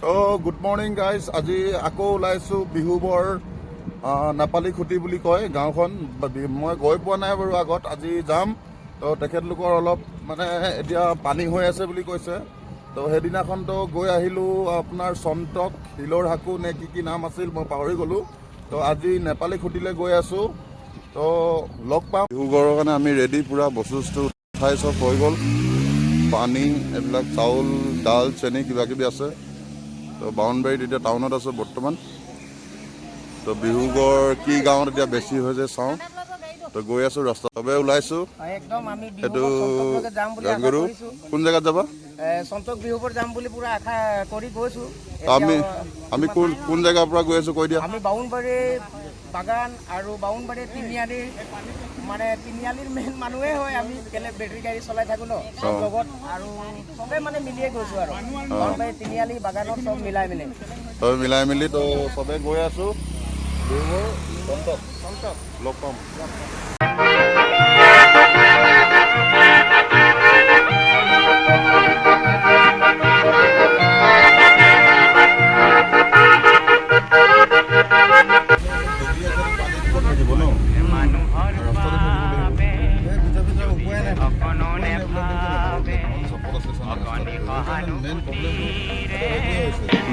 Good morning guys. আজি আকৌ ওলাইছোঁ বিহুবৰ নেপালী খুটি বুলি কয় গাঁওখন। মই গৈ পোৱা নাই বাৰু আগত, আজি যাম। তো তেখেতলোকৰ অলপ মানে এতিয়া পানী হৈ আছে বুলি কৈছে। তো সেইদিনাখনতো গৈ আহিলোঁ আপোনাৰ চন্তক শিলৰ হাকু নে কি নাম আছিল মই পাহৰি গ'লোঁ। তো আজি নেপালী খুটিলৈ গৈ আছোঁ, তো লগ পাম। বিহুবৰৰ কাৰণে আমি ৰেডি, পূৰা বস্তু উঠাই চব হৈ গ'ল। পানী এইবিলাক চাউল দাল চেনি কিবাকিবি আছে। তো বাউণ্ডাৰীত এতিয়া টাউনত আছোঁ বৰ্তমান। তো বিহুগড় কি গাঁৱত এতিয়া বেছি হৈছে চাওঁ। তো গৈ আছোঁ ৰাস্তাত, চবে ওলাইছোঁ। এইটো গাংগুৰু কোন জেগাত যাবা? সন্তোষ বিহুবৰ যাম বুলি পুৰা আশা কৰি গৈছোঁ। আমি কোন জেগাৰ পৰা গৈ আছোঁ কৈ দিয়া। আমি বাউনবাৰী বাগান আৰু বাউনবাৰী তিনিআলি, মানে তিনিআলিৰ মেইন মানুহে হয় আমি, কেলে বেটাৰী গাড়ী চলাই থাকোঁ ন চব লগত, আৰু চবে মানে মিলিয়ে গৈছোঁ আৰু বাউনবাৰী তিনিআলি বাগানত চব মিলাই মেলি তো চবে গৈ আছোঁ বিহুবৰ সন্তক লগ পাম।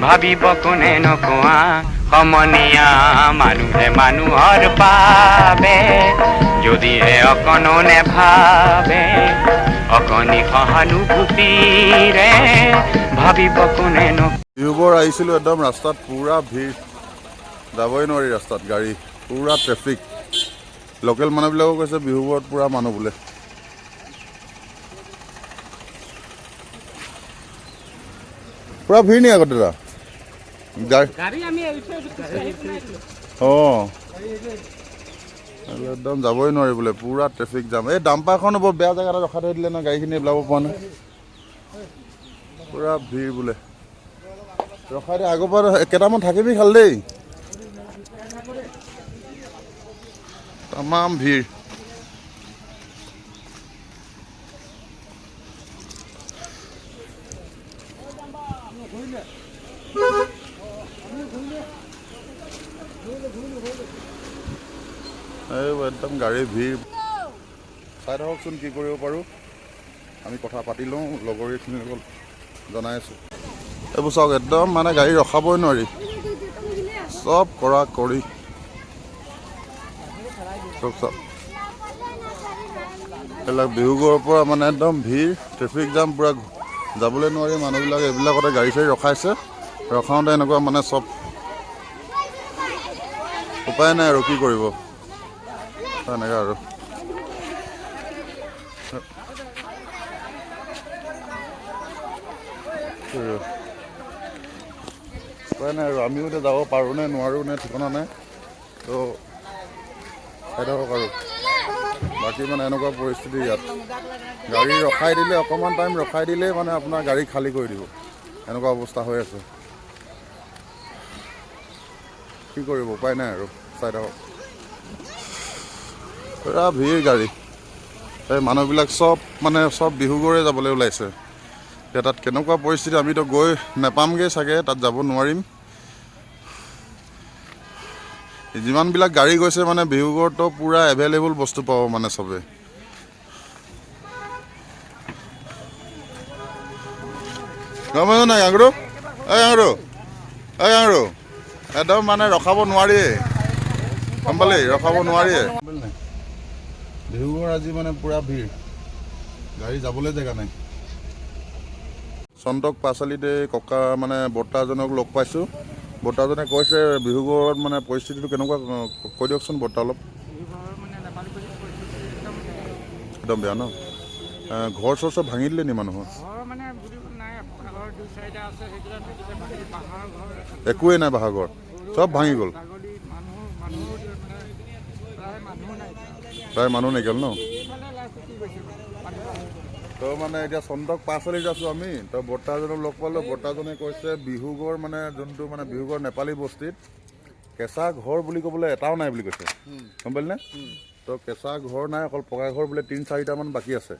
ভাবিব কোনে নকোৱা সমনীয়া মানুহে মানুহৰ পাবে, যদিহে অকণো নেভাবে অকণি সহানুভূতিৰে ভাবিব কোনে বিহুবৰ আহিছিলোঁ, একদম ৰাস্তাত পূৰা ভিৰ, যাবই নোৱাৰি ৰাস্তাত, গাড়ী পূৰা ট্ৰেফিক। লোকেল মানুহবিলাকো কৈছে বিহুবৰত পূৰা মানুহ বোলে। পূৰা ভিৰ নি আগতে দাদা একদম যাবই নোৱাৰি বোলে, পূৰা ট্ৰেফিক জাম। এই ডাম্পাৰখন বৰ বেয়া জেগা এটা ৰখাই থৈ দিলে ন, গাড়ীখিনি ওলাব পৰা নাই, পূৰা ভিৰ বোলে। ৰখাই দিয়ে আগৰ পৰা কেইটামান থাকিবি খাল দেই, তামাম ভিৰ। একদম গাড়ীৰ ভিৰ। চাই থাককচোন কি কৰিব পাৰোঁ, আমি কথা পাতি লওঁ লগৰীখিনিৰ লগত জনাই আছোঁ। এইবোৰ চাওক, একদম মানে গাড়ী ৰখাবই নোৱাৰি, চব কৰা কৰি চব এইবিলাক বিহুগড়ৰ পৰা মানে একদম ভিৰ, ট্ৰেফিক জাম, পূৰা যাবলৈ নোৱাৰি মানুহবিলাক। এইবিলাকতে গাড়ী চাড়ী ৰখাইছে, ৰখাওঁতে এনেকুৱা মানে চব উপায় নাই আৰু কি কৰিব, এনেকৈ আৰু উপায় নাই আৰু আমিও এতিয়া যাব পাৰোঁ নে নোৱাৰোঁ নে ঠিকনা নাই। তো চাই থাকক আৰু বাকী মানে এনেকুৱা পৰিস্থিতি ইয়াত, গাড়ী ৰখাই দিলে অকণমান টাইম ৰখাই দিলেই মানে আপোনাৰ গাড়ী খালী কৰি দিব, এনেকুৱা অৱস্থা হৈ আছে। কি কৰিব, উপায় নাই আৰু চাই থাকক, পূৰা ভিৰ গাড়ী। এই মানুহবিলাক চব মানে চব বিহুগড়ে যাবলৈ ওলাইছে। এতিয়া তাত কেনেকুৱা পৰিস্থিতি আমিতো গৈ নাপামগৈ চাগে, তাত যাব নোৱাৰিম। যিমানবিলাক গাড়ী গৈছে মানে বিহুগড়তো পূৰা এভেইলেবল বস্তু পাব মানে চবে। গম পাইছ নাই গাংগুৰু? গাংগুৰু একদম মানে ৰখাব নোৱাৰিয়ে, গম পালি, ৰখাব নোৱাৰিয়ে। বিহুগড় আজি মানে পূৰা ভিৰ, গাড়ী যাবলৈ জেগা নাই। চন্তক পাচলিতে ককা মানে বৰ্তাজনক লগ পাইছোঁ। বৰ্তাজনে কৈছে বিহুগড়ত মানে পৰিস্থিতিটো কেনেকুৱা, কৈ দিয়কচোন বৰ্তা অলপ। একদম বেয়া ন? ঘৰ চৰ চব ভাঙি দিলে নি মানুহৰ? একোৱেই নাই, বাঁহৰ ঘৰ চব ভাঙি গ'ল, প্ৰায় মানুহ নাইকিয়া ন? তো মানে এতিয়া চন্তক পাচলিত আছোঁ আমি, তো বৰ্তাজনক লগ পালোঁ। বৰ্তাজনে কৈছে বিহুগড় মানে যোনটো মানে বিহুগড় নেপালী বস্তিত কেঁচা ঘৰ বুলি ক'বলৈ এটাও নাই বুলি কৈছে, গম পালি নে? তো কেঁচা ঘৰ নাই, অকল পকা ঘৰ বোলে 3-4টামান বাকী আছে।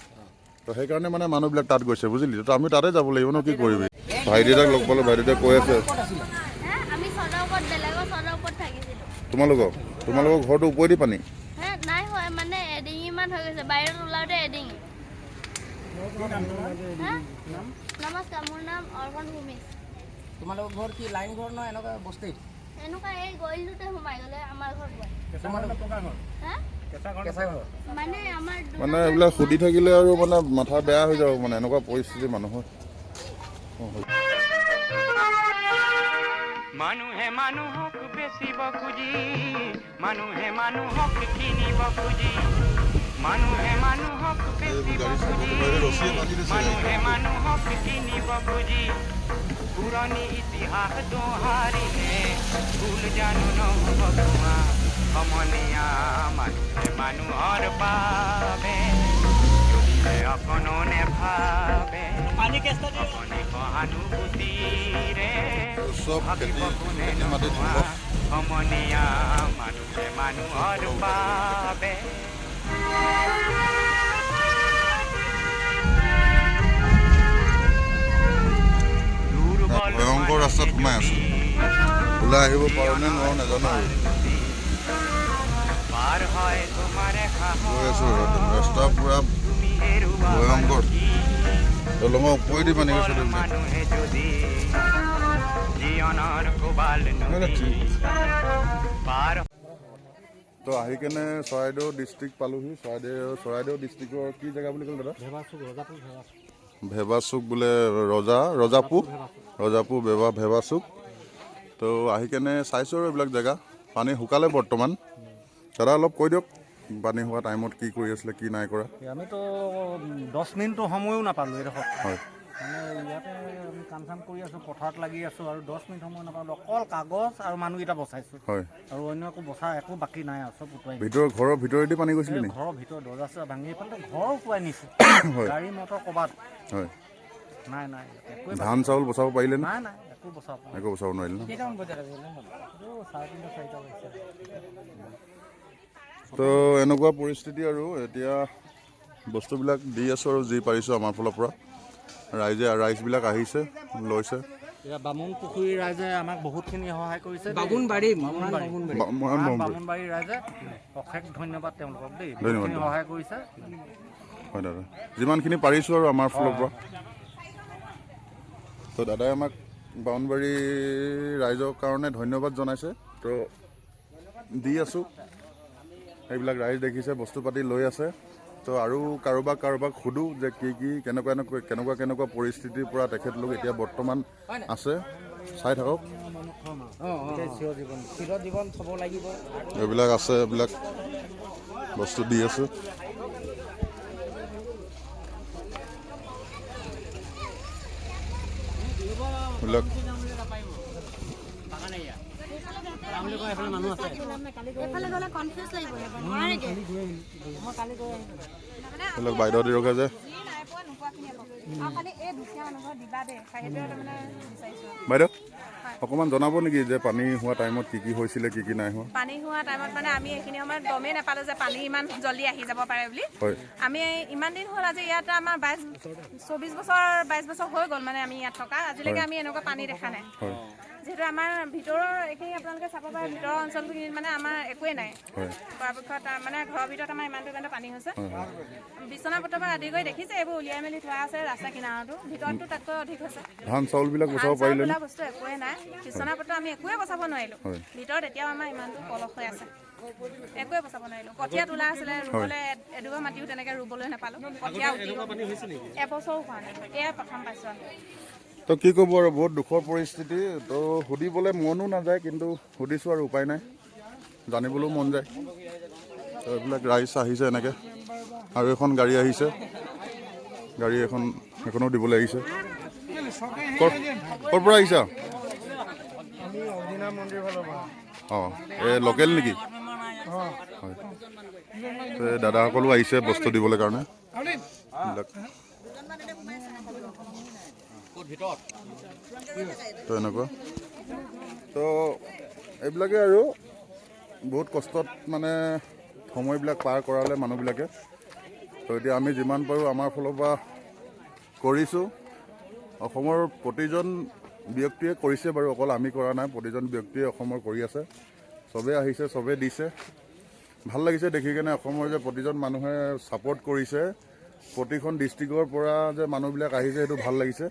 তো সেইকাৰণে মানে মানুহবিলাক তাত গৈছে, বুজিলি? তো আমি তাতে যাব লাগিব ন, কি কৰিবি। ভাইটিহঁতক লগ পালোঁ, ভাইটিহঁতে কৈ আছে আমি চৰৰ ওপৰত বেলেগৰ চৰৰ ওপৰত থাকিছিলোঁ। তোমালোকৰ ঘৰটো ওপৰেদি পানী? নাই হয় মানে এডিঙিমান হৈ গৈছে, বাহিৰত ওলাওঁতে এডিঙি। নমস্কাৰ, মোৰ নাম অৰ্পণ ভূমি। তোমালোকৰ ঘৰ কি লাইন ঘৰ নহয় এনেকুৱা বস্তিত? এনেকুৱা এই গলিটোতে সোমাই গ'লে আমাৰ ঘৰ পোৱাই। কেঁচা ঘৰ? মানে আমাৰ মানে এইবিলাক সুধি থাকিলে আৰু মানে মাথা বেয়া হৈ যাব, মানে এনেকুৱা পৰিস্থিতি মানুহৰ। মানুহে মানুহক বেচিব খুজি, মানুহে মানুহক কিনিব খুজি, মানুহে মানুহক বেচিব খুজি, মানুহে মানুহক কিনিব খুজি, পুৰণি ইতিহাস দোহাৰিলে ভুল জানো নহ'ব তোমাৰ সমনীয়া মানুহে মানুহৰ বাবে যদিহে অকণো নেভাবে অকণি সহানুভূতিৰে চব খেতি মাটি ধ্বংস। সমনীয়া মানুহে মানুহৰ বাবে ভয়ংকৰ ৰাস্তাত সোমাই আছোঁ, ওলাই আহিব পাৰোঁ নে নোৱাৰোঁ নাজানো আৰু। পাৰ হয় তোমাৰে গৈ আছোঁ ৰাস্তা পূৰা ভয়ংকৰ, দলঙৰ ওপৰেদি পানী গৈছে। মানুহে যদি জীৱনৰ কোবাল নদী পাৰ তো আহি কেনে চৰাইদেউ ডিষ্ট্ৰিক্ট পালোহি। চৰাইদেউ ডিষ্ট্ৰিক্টৰ কি জেগা বুলি ক'লে দাদা? ভেবাচুক বোলে, ৰজাপুৰ ভেবাচুক। তো আহি কেনে চাইছোঁ আৰু এইবিলাক জেগা। পানী শুকালে বৰ্তমান। দাদা অলপ কৈ দিয়ক, পানী হোৱা টাইমত কি কৰি আছিলে, কি নাই কৰা। আমিতো 10 মিনিটৰ সময়ো নাপালোঁ এইডোখৰ। হয় মানে ইয়াতে আমি কাম চাম কৰি আছোঁ, পথাৰত লাগি আছোঁ আৰু 10 মিনিট সময় নাপালোঁ। অকল কাগজ আৰু মানুহকেইটা বচাইছোঁ হয়। আৰু অন্য একো বচা একো বাকী নাই আৰু চব উটুৱাই ঘৰৰ ভিতৰেদি পানী গৈছিলে নেকি? ঘৰৰ ভিতৰত দৰ্জা চৰ্জা ভাঙি এইফালে ঘৰ উটুৱাই নিছে। হয় গাড়ী মটৰ ক'ৰবাত হয়। নাই একোৱে ধান চাউল বচাব পাৰিলে নে? নাই একো বচাব পৰা নাই। একো বচাব নোৱাৰিলে ন? কেইটামান বজাত আছিল? 3:30 4টা বাজিছে। তো এনেকুৱা পৰিস্থিতি আৰু এতিয়া বস্তুবিলাক দি আছোঁ আৰু যি পাৰিছোঁ আমাৰ ফালৰ পৰা। ৰাইজবিলাক আহিছে, লৈছে। এতিয়া বামুণ পুখুৰী ৰাইজে আমাক বহুতখিনি সহায় কৰিছে। বামুণবাৰী বামুণবাৰী ৰাইজে অশেষ ধন্যবাদ তেওঁলোকক দেই, বহুতখিনি সহায় কৰিছে। হয় দাদা, যিমানখিনি পাৰিছোঁ আৰু আমাৰ ফালৰ পৰা। তো দাদাই আমাক বামুণবাৰী ৰাইজৰ কাৰণে ধন্যবাদ জনাইছে। তো দি আছোঁ, সেইবিলাক ৰাইজ দেখিছে, বস্তু পাতি লৈ আছে। তো আৰু কাৰোবাক সোধোঁ যে কি কেনেকুৱা পৰিস্থিতিৰ পৰা তেখেতলোক এতিয়া বৰ্তমান আছে, চাই থাকক। চিৰজীৱন থ'ব লাগিব। এইবিলাক আছে, এইবিলাক বস্তু দি আছোঁ। এইবিলাক এইবিলাক বাইদেউহঁতি ৰখে যে। বাইদেউ অকণমান জনাব নেকি যে পানী হোৱা টাইমত কি হৈছিলে, কি নাই হোৱা? পানী হোৱা টাইমত মানে আমি এইখিনি সময়ত গমেই নাপালোঁ যে পানী ইমান জলদি আহি যাব পাৰে বুলি। হয়। আমি ইমান দিন হ'ল, আজি ইয়াত আমাৰ 22 বছৰ হৈ গ'ল মানে আমি ইয়াত থকা। আজিলৈকে আমি এনেকুৱা পানী দেখা নাই। হয় যিহেতু আমাৰ ভিতৰৰ এইখিনি আপোনালোকে চাব পাৰে, ভিতৰৰ অঞ্চলখিনিত মানে আমাৰ একোৱেই নাই। হয় পৰাপক্ষত মানে ঘৰৰ ভিতৰত আমাৰ ইমানটো পানী হৈছে। বিচনা পত্ৰৰ পৰা আদি কৰি দেখিছে এইবোৰ উলিয়াই মেলি থোৱা আছে ৰাস্তা কিনাৰতো, ভিতৰতো তাতকৈ অধিক হৈছে। ধান চাউলবিলাক বচাব পাৰিলে নে? বস্তু একোৱে নাই, বিচনা পত্ৰ আমি একোৱে বচাব নোৱাৰিলোঁ। ভিতৰত এতিয়াও আমাৰ ইমানটো পলস হৈ আছে, একোৱে বচাব নোৱাৰিলোঁ। কঠীয়া তোলা আছিলে, ৰুবলৈ এডোবা মাটিও তেনেকৈ ৰুবলৈ নাপালোঁ। কঠীয়া এবছৰো হোৱা নাই, এয়াই প্ৰথম পাইছোঁ আমি। তো কি ক'ব আৰু, বহুত দুখৰ পৰিস্থিতি। তো সুধিবলৈ মনো নাযায়, কিন্তু সুধিছোঁ আৰু উপায় নাই, জানিবলৈও মন যায়। তো এইবিলাক ৰাইজ আহিছে এনেকৈ, আৰু এখন গাড়ী আহিছে, এখনো দিবলৈ আহিছে। ক'ৰ পৰা আহিছা? অঁ, এই লোকেল নেকি? হয়, দাদাসকলো আহিছে বস্তু দিবলৈ কাৰণে। তো এনেকুৱা, তো এইবিলাকে আৰু বহুত কষ্টত মানে সময়বিলাক পাৰ কৰালে মানুহবিলাকে। তো এতিয়া আমি যিমান পাৰোঁ আমাৰ ফালৰ পৰা কৰিছোঁ। অসমৰ প্ৰতিজন ব্যক্তিয়ে কৰিছে বাৰু, অকল আমি কৰা নাই, প্ৰতিজন ব্যক্তিয়ে অসমৰ কৰি আছে, চবেই আহিছে, চবেই দিছে। ভাল লাগিছে দেখি কেনে অসমৰ যে প্ৰতিজন মানুহে ছাপোৰ্ট কৰিছে, প্ৰতিখন ডিষ্ট্ৰিক্টৰ পৰা যে মানুহবিলাক আহিছে সেইটো ভাল লাগিছে।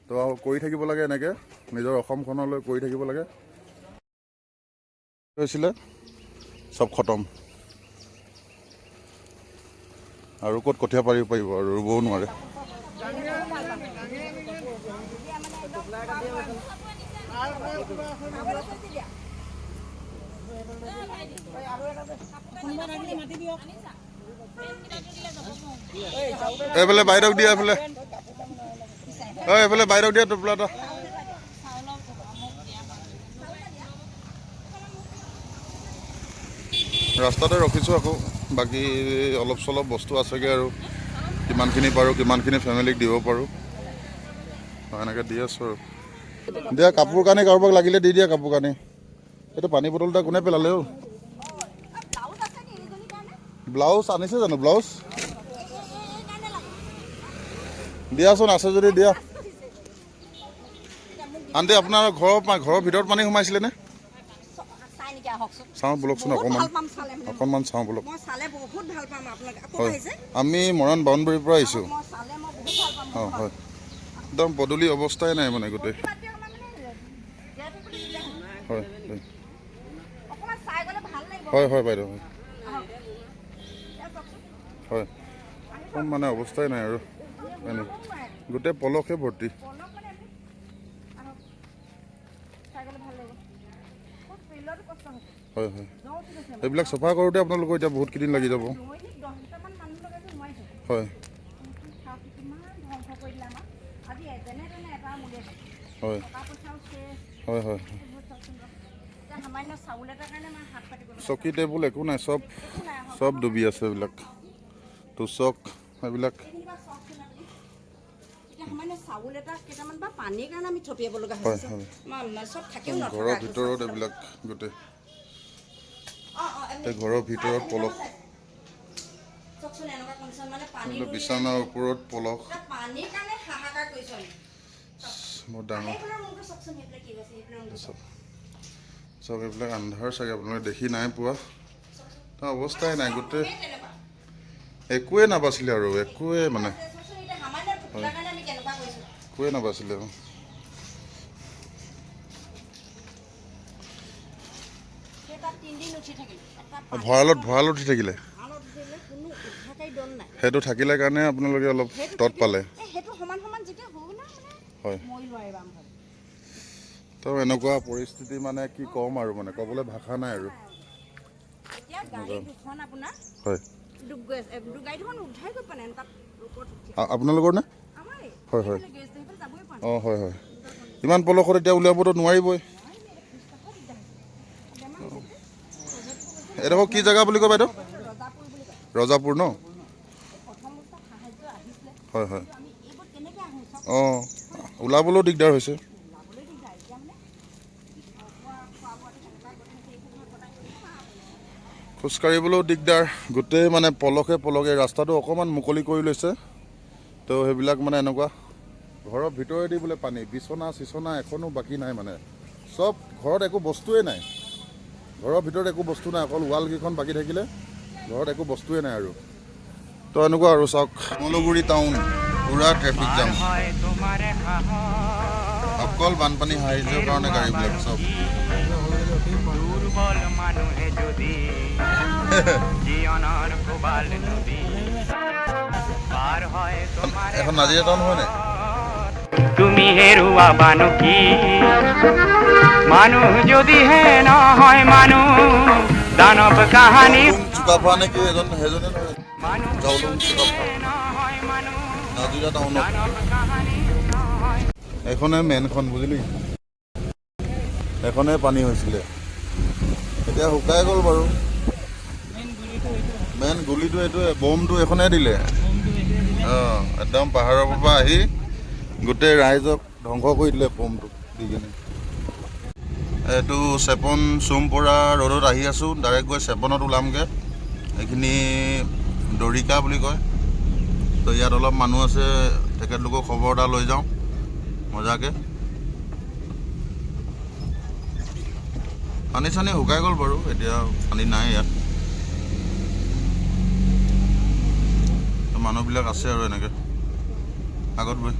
তো কৰি থাকিব লাগে এনেকৈ, নিজৰ অসমখনলৈ কৰি থাকিব লাগে। হৈছিলে চব খতম, আৰু ক'ত কঠীয়া পাৰিব আৰু ৰুবও নোৱাৰে। এইফালে বাইদেউক দিয়া, এইফালে এইফালে বাইদেউক দিয়া টোপোলা এটা। ৰাস্তাতে ৰখিছোঁ আকৌ, বাকী অলপ চলপ বস্তু আছেগৈ আৰু কিমানখিনি পাৰোঁ, কিমানখিনি ফেমিলিক দিব পাৰোঁ এনেকৈ দি আছোঁ আৰু। দিয়া কাপোৰ কানি কাৰোবাক লাগিলে দি দিয়া কাপোৰ কানি। এইটো পানী বটল এটা কোনে পেলালে অ'? ব্লাউজ আনিছে জানো? ব্লাউজ দিয়াচোন, আছে যদি দিয়া। আণ্টি আপোনাৰ ঘৰৰ ভিতৰত পানী সোমাইছিলেনে? চাওঁ বলকচোন, অকণমান চাওঁ বলক। হয়, আমি মৰাণ বাউণ্ডেৰীৰ পৰা আহিছোঁ। অঁ হয়, একদম পদূলি অৱস্থাই নাই মানে গোটেই। হয় হয় হয় বাইদেউ, হয় হয়, একদম মানে অৱস্থাই নাই আৰু গোটেই পলসে ভৰ্তি। হয় হয়, এইবিলাক চফা কৰোঁতে আপোনালোকৰ এতিয়া বহুত কেইদিন লাগি যাব। হয় হয় হয় হয়, চকী টেবুল একো নাই, চব ডুবি আছে এইবিলাক, তোচক এইবিলাক। হয় হয়, ঘৰৰ ভিতৰত এইবিলাক গোটেই, ঘৰৰ ভিতৰত পলস, বিছনাৰ ওপৰত পলস, বহুত ডাঙৰ। চব এইবিলাক আন্ধাৰ চাগে, আপোনালোকে দেখি নাই পোৱা, তাৰ অৱস্থাই নাই, গোটেই একোৱে নাবাছিলে আৰু, একোৱে মানে একোৱে নাবাছিলে। ভঁৰালত উঠি থাকিলে, সেইটো থাকিলে কাৰণে আপোনালোকে অলপ তৎ পালে। হয়, তো এনেকুৱা পৰিস্থিতি মানে কি ক'ম আৰু, মানে ক'বলৈ ভাষা নাই আৰু। হয়, আপোনালোকৰ নে? হয় হয়, অঁ হয় হয়, ইমান পলসত এতিয়া উলিয়াবতো নোৱাৰিবই। এইডোখৰ কি জেগা বুলি কয় বাইদেউ? ৰজাপুৰ ন? হয় হয়, অঁ ওলাবলৈও দিগদাৰ হৈছে। খোজকাঢ়িবলৈও দিগদাৰ, গোটেই মানে পলসে ৰাস্তাটো অকণমান মুকলি কৰি লৈছে, তো সেইবিলাক মানে এনেকুৱা। ঘৰৰ ভিতৰেদি বোলে পানী, বিচনা চিচনা এখনো বাকী নাই, মানে চব ঘৰত একো বস্তুৱেই নাই, ঘৰৰ ভিতৰত একো বস্তু নাই, অকল ৱালকেইখন বাকী থাকিলে, ঘৰত একো বস্তুৱেই নাই আৰু। তো এনেকুৱা আৰু চাওক, শিমলুগুৰি টাউন পুৰা ট্ৰেফিক জাম, অকল বানপানী সাহায্যৰ কাৰণে গাড়ীবিলাক চব। দুৰ্বল মানুহে যদি জীৱনৰ কোবাল নদী পাৰ হয় তোমাৰ, এখন নাজিৰা টাউন হয় নাই? তুমি হেৰুৱাবানো কি? মানুহ যদিহে নহয় মানুহ, দানৱ কাহানী চুকাফা নে কি সেইজনে নহয়, মানুহ জাউলুং চুকাফা, নহয় মানুহ, নাজিৰা টাউনত। দানৱ কাহানী নহয়। এখনে মেইনখন, বুজিলি, এখনে পানী হৈছিলে, এতিয়া শুকাই গ'ল বাৰু। মেইন গুলিটো এইটোৱে, বমটো এখনে দিলে। অঁ একদম পাহাৰৰ পৰা আহি গোটেই ৰাইজক ধ্বংস কৰি দিলে বমটো দি কিনে। এইটো চেপন চুমপৰা ৰোডত আহি আছোঁ, ডাইৰেক্ট গৈ চেপনত ওলামগৈ। এইখিনি দৰিকা বুলি কয়, তো ইয়াত অলপ মানুহ আছে, তেখেতলোকক খবৰ এটা লৈ যাওঁ। মজাকে। পানী চানী শুকাই গ'ল বাৰু, এতিয়া পানী নাই ইয়াত। মানুহবিলাক আছে আৰু এনেকৈ আগত গৈ।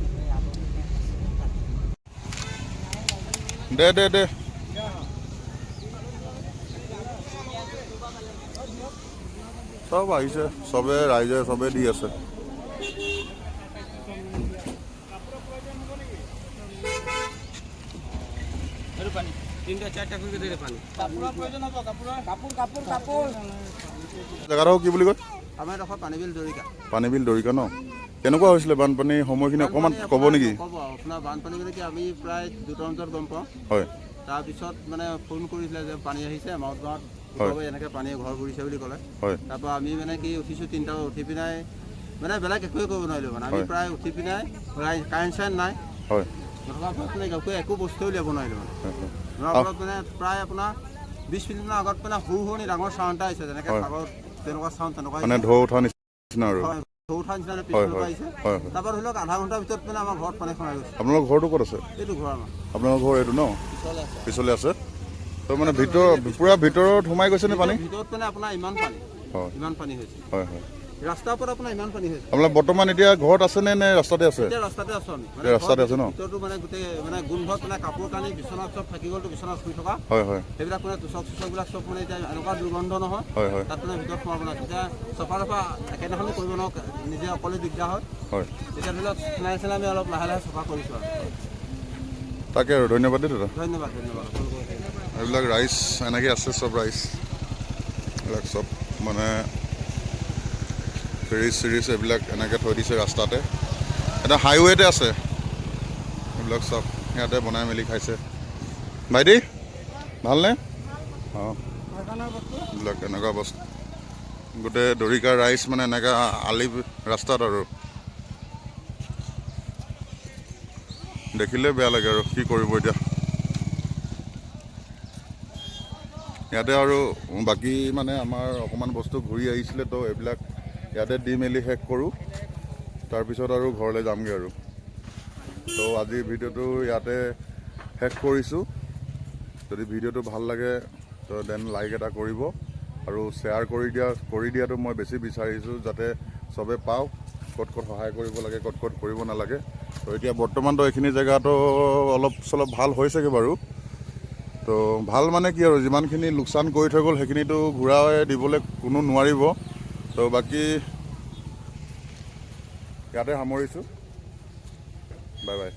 দে দে দে চব আহিছে, চবে ৰাইজে চবে দি আছে। জেগাটো কি বুলি কয়? আমাৰ এডোখৰ পানীবিল দৰিকা। পানীবিল দৰিকা ন? কেনেকুৱা হৈছিলে বানপানীৰ সময়খিনি অকণমান ক'ব নেকি? ক'ব আপোনাৰ বানপানী মানে কি আমি প্ৰায় 2টা বজাত গম পাওঁ। হয়। তাৰপিছত মানে ফোন কৰিছিলে যে পানী আহিছে মাউতগাঁৱত, এনেকৈ পানীয়ে ঘৰ বুৰিছে বুলি ক'লে। হয়। তাৰপৰা আমি মানে কি উঠিছোঁ 3টা উঠি পিনাই মানে বেলেগ একোৱে কৰিব নোৱাৰিলোঁ মানে আমি প্ৰায় উঠি পিনাই কাৰেণ্ট চাৰেণ্ট নাই। হয়। নথকাৰ ফলত মানে একো বস্তুৱে উলিয়াব নোৱাৰিলোঁ মানে। নোৱাৰ ফলত মানে প্ৰায় আপোনাৰ 20 মিনিটৰ আগত মানে সৰু ডাঙৰ চাউণ্ড এটা আহিছে, যেনেকৈ সাগৰ তেনেকুৱা চাউণ্ড তেনেকুৱা মানে ঢৌ উঠা নিচিনা আৰু। উঠা নিচিনা পিছলৈ আহিছে। তাৰপৰা ধৰি লওক আধা ঘণ্টাৰ ভিতৰত মানে আমাৰ ঘৰত পানী সোমাই গৈছে। আপোনালোকৰ ঘৰটো ক'ত আছে? এইটো ঘৰ আমাৰ। আপোনালোকৰ ঘৰ এইটো ন? পিছলৈ আছে। তো মানে পুৰা ভিতৰত সোমাই গৈছে নে পানী? ভিতৰত মানে আপোনাৰ ইমান পানী হৈছে। হয় হয়। ৰাস্তাৰ ওপৰত আপোনাৰ ইমান পানী হৈছে। আপোনালোক বৰ্তমান এতিয়া ঘৰত আছে নে ৰাস্তাতে আছে? এতিয়া ৰাস্তাতে আছোঁ আমি। ৰাস্তাতে আছে ন? ভিতৰতো মানে গোটেই মানে গোন্ধত মানে কাপোৰ কানি বিচনাত চব থাকি গ'লতো, বিচনাত শুই থকা। হয় হয়। সেইবিলাক মানে চুচকবিলাক চব মানে এতিয়া এনেকুৱা দুৰ্গন্ধ নহয়। হয় হয়। তাত মানে ভিতৰত সোমাব নাই। তেতিয়া চফা একেদিনাখনো কৰিব নোৱাৰোঁ, নিজে অকলে দিগদাৰ হয়। হয়। তেতিয়া ধৰি লওক চিলাই আমি অলপ লাহে লাহে চফা কৰিছোঁ আৰু। তাকে আৰু ধন্যবাদ দেই দাদা। ধন্যবাদ। এইবিলাক ৰাইজ এনেকৈ আছে, চব ৰাইজ এইবিলাক চব মানে ফেৰিজ চিৰিজ এইবিলাক এনেকৈ থৈ দিছে ৰাস্তাতে। এটা হাইৱেতে আছে এইবিলাক চব, ইয়াতে বনাই মেলি খাইছে। ভাইটি ভালনে? অঁ, এইবিলাক এনেকুৱা বস্তু গোটেই দৰিকাৰ ৰাইজ মানে এনেকুৱা আলি ৰাস্তাত আৰু দেখিলে বেয়া লাগে আৰু কি কৰিব এতিয়া। ইয়াতে আৰু বাকী মানে আমাৰ অকণমান বস্তু ঘূৰি আহিছিলে, তো এইবিলাক ইয়াতে দি মেলি শেষ কৰোঁ, তাৰপিছত আৰু ঘৰলৈ যামগৈ আৰু। তো আজিৰ ভিডিঅ'টো ইয়াতে শেষ কৰিছোঁ। যদি ভিডিঅ'টো ভাল লাগে তো দেন লাইক এটা কৰিব আৰু শ্বেয়াৰ কৰি দিয়াটো মই বেছি বিচাৰিছোঁ, যাতে চবে পাওক ক'ত সহায় কৰিব লাগে, ক'ত কৰিব নালাগে। তো এতিয়া বৰ্তমানতো এইখিনি জেগাটো অলপ চলপ ভাল হৈছেগৈ বাৰু। তো ভাল মানে কি আৰু যিমানখিনি লোকচান কৰি থৈ গ'ল সেইখিনিতো ঘূৰাই দিবলৈ কোনো নোৱাৰিব। তো বাকী ইয়াতে সামৰিছোঁ। Bye bye.